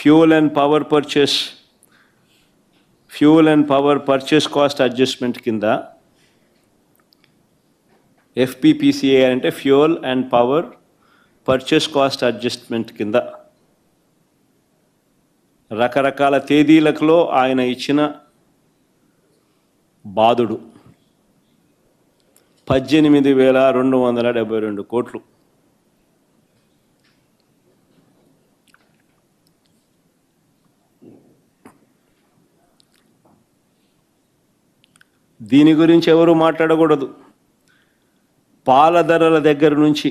Fuel and power purchase cost adjustment కింద FPPCA అంటే fuel and power purchase cost adjustment కింద రకరకాల తేదీలలో ఆయన ఇచ్చిన బాదుడు 18,272 కోట్లు. దీని గురించి ఎవరు మాట్లాడకూడదు. పాల ధరల దగ్గర నుంచి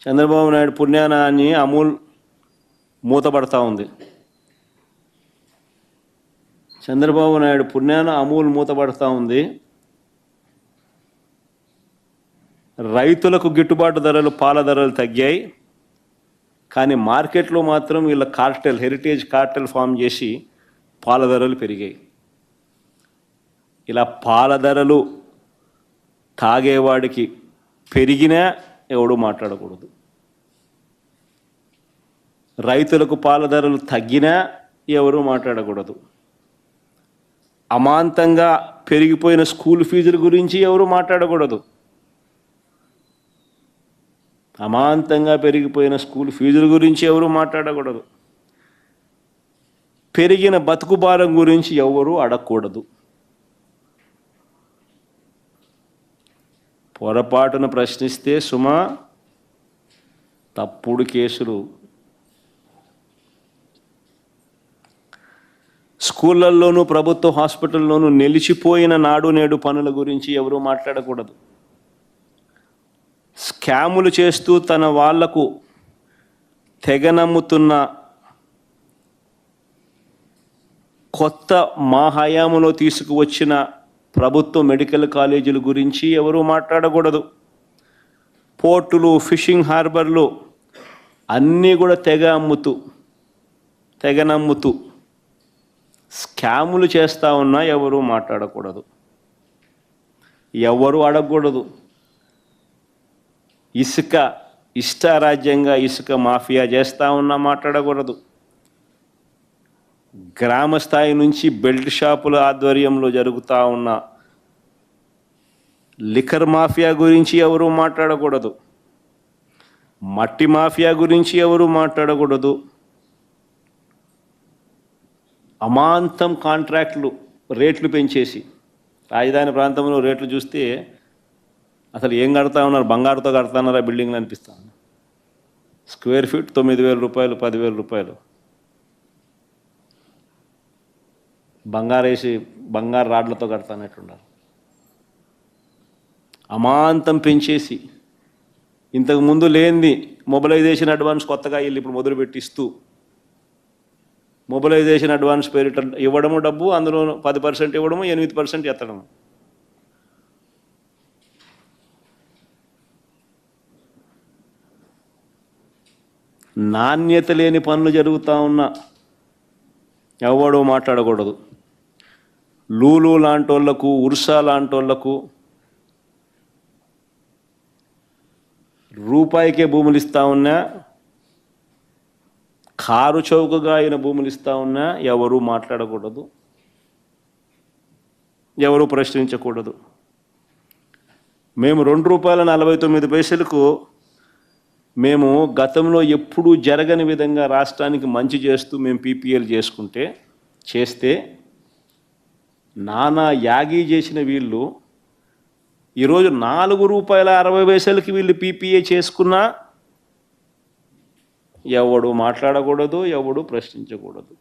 చంద్రబాబు నాయుడు పుణ్యానాన్ని అమూల్ మూతపడతా ఉంది. చంద్రబాబు నాయుడు పుణ్యాన అమూల్ మూతపడతా ఉంది. రైతులకు గిట్టుబాటు ధరలు, పాల ధరలు తగ్గాయి. కానీ మార్కెట్లో మాత్రం వీళ్ళ హెరిటేజ్ కార్టెల్ ఫామ్ చేసి పాల ధరలు పెరిగాయి. ఇలా పాల ధరలు తాగేవాడికి పెరిగినా ఎవడు మాట్లాడకూడదు. రైతులకు పాల ధరలు తగ్గినా ఎవరు మాట్లాడకూడదు. అమాంతంగా పెరిగిపోయిన స్కూల్ ఫీజుల గురించి ఎవరు మాట్లాడకూడదు. అమాంతంగా పెరిగిపోయిన స్కూల్ ఫీజుల గురించి ఎవరు మాట్లాడకూడదు. పెరిగిన బతుకు భారం గురించి ఎవరు అడగకూడదు. పొరపాటున ప్రశ్నిస్తే సుమా తప్పుడు కేసులు. స్కూళ్ళల్లోనూ ప్రభుత్వ హాస్పిటల్లోనూ నిలిచిపోయిన నాడు నేడు పనుల గురించి ఎవరు మాట్లాడకూడదు. స్కాములు చేస్తూ తన వాళ్లకు తెగనమ్ముతున్న కొత్త మా హయాంలో తీసుకువచ్చిన ప్రభుత్వ మెడికల్ కాలేజీల గురించి ఎవరు మాట్లాడకూడదు. పోర్టులు, ఫిషింగ్ హార్బర్లు అన్నీ కూడా తెగనమ్ముతూ స్కాములు చేస్తూ ఉన్నా ఎవరు మాట్లాడకూడదు. ఎవరు అడగకూడదు. ఇష్టారాజ్యంగా ఇసుక మాఫియా చేస్తూ ఉన్నా మాట్లాడకూడదు. గ్రామ స్థాయి నుంచి బెల్ట్ షాపుల ఆధ్వర్యంలో జరుగుతూ ఉన్న లిక్కర్ మాఫియా గురించి ఎవరు మాట్లాడకూడదు. మట్టి మాఫియా గురించి ఎవరు మాట్లాడకూడదు. అమాంతం కాంట్రాక్టులు రేట్లు పెంచేసి, రాజధాని ప్రాంతంలో రేట్లు చూస్తే అసలు ఏం కడతా ఉన్నారు, బంగారుతో కడతాన్నారా బిల్డింగ్లు అనిపిస్తాను. స్క్వేర్ ఫీట్ 9,000 రూపాయలు, 10,000 రూపాయలు. బంగారు రాడ్లతో కడతానట్టున్నారు. అమాంతం పెంచేసి ఇంతకుముందు లేనిది మొబిలైజేషన్ అడ్వాన్స్ కొత్తగా వీళ్ళు ఇప్పుడు మొదలుపెట్టిస్తూ మొబిలైజేషన్ అడ్వాన్స్ పేరిట ఇవ్వడము డబ్బు, అందులో 10% ఇవ్వడము, 8% ఎత్తడము. నాణ్యత లేని పనులు జరుగుతూ ఉన్నా ఎవడో మాట్లాడకూడదు. లూలు లాంటోళ్లకు, ఉర్సా లాంటోళ్లకు రూపాయికే భూములు ఇస్తూ ఉన్నా, కారు చౌకగా అయిన భూములు ఇస్తూ ఉన్నా ఎవరు మాట్లాడకూడదు. ఎవరు ప్రశ్నించకూడదు. మేము ₹2.49 మేము గతంలో ఎప్పుడూ జరగని విధంగా రాష్ట్రానికి మంచి చేస్తూ మేము PPL చేస్తే నానా యాగీ చేసిన వీళ్ళు ఈరోజు ₹4.60 వీళ్ళు PPA చేసుకున్నా ఎవడు మాట్లాడకూడదు, ఎవడు ప్రశ్నించకూడదు.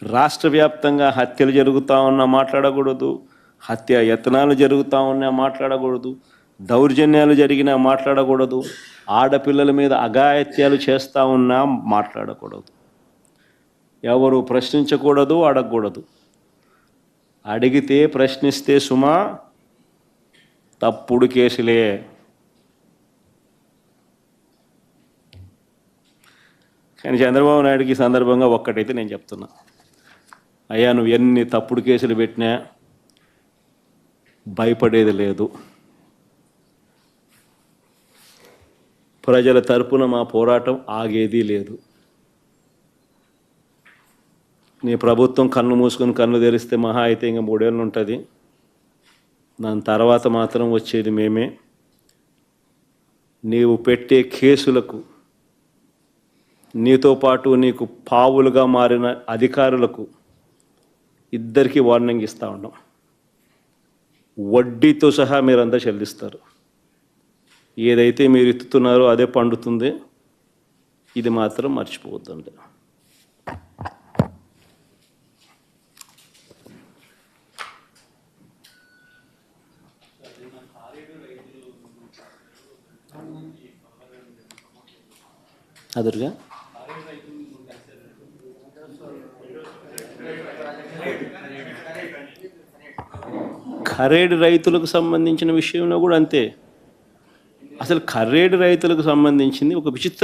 రాష్ట్ర వ్యాప్తంగా హత్యలు జరుగుతూ ఉన్నా మాట్లాడకూడదు. హత్య యత్నాలు జరుగుతూ ఉన్నా మాట్లాడకూడదు. దౌర్జన్యాలు జరిగినా మాట్లాడకూడదు. ఆడపిల్లల మీద అఘాయిత్యాలు చేస్తూ ఉన్నా మాట్లాడకూడదు. ఎవరు ప్రశ్నించకూడదు, అడగకూడదు. అడిగితే ప్రశ్నిస్తే సుమా తప్పుడు కేసులే. కానీ చంద్రబాబు నాయుడుకి ఈ సందర్భంగా ఒక్కటైతే నేను చెప్తున్నా, అయ్యా నువ్వు ఎన్ని తప్పుడు కేసులు పెట్టినా భయపడేది లేదు. ప్రజల తరపున మా పోరాటం ఆగేది లేదు. నీ ప్రభుత్వం కన్ను మూసుకొని కన్ను తెరిస్తే మహా అయితే ఇంకా 3 ఏళ్ళు ఉంటుంది. దాని తర్వాత మాత్రం వచ్చేది మేమే. నీవు పెట్టే కేసులకు, నీతో పాటు నీకు పావులుగా మారిన అధికారులకు ఇద్దరికీ వార్నింగ్ ఇస్తూ ఉన్నాం. వడ్డీతో సహా మీరంతా చెల్లిస్తారు. ఏదైతే మీరు ఎత్తుతున్నారో అదే పండుతుంది. ఇది మాత్రం మర్చిపోవద్దండి. అదురుగా ఖరేడు రైతులకు సంబంధించిన విషయంలో కూడా అంతే. అసలు ఖరేడు రైతులకు సంబంధించింది ఒక విచిత్ర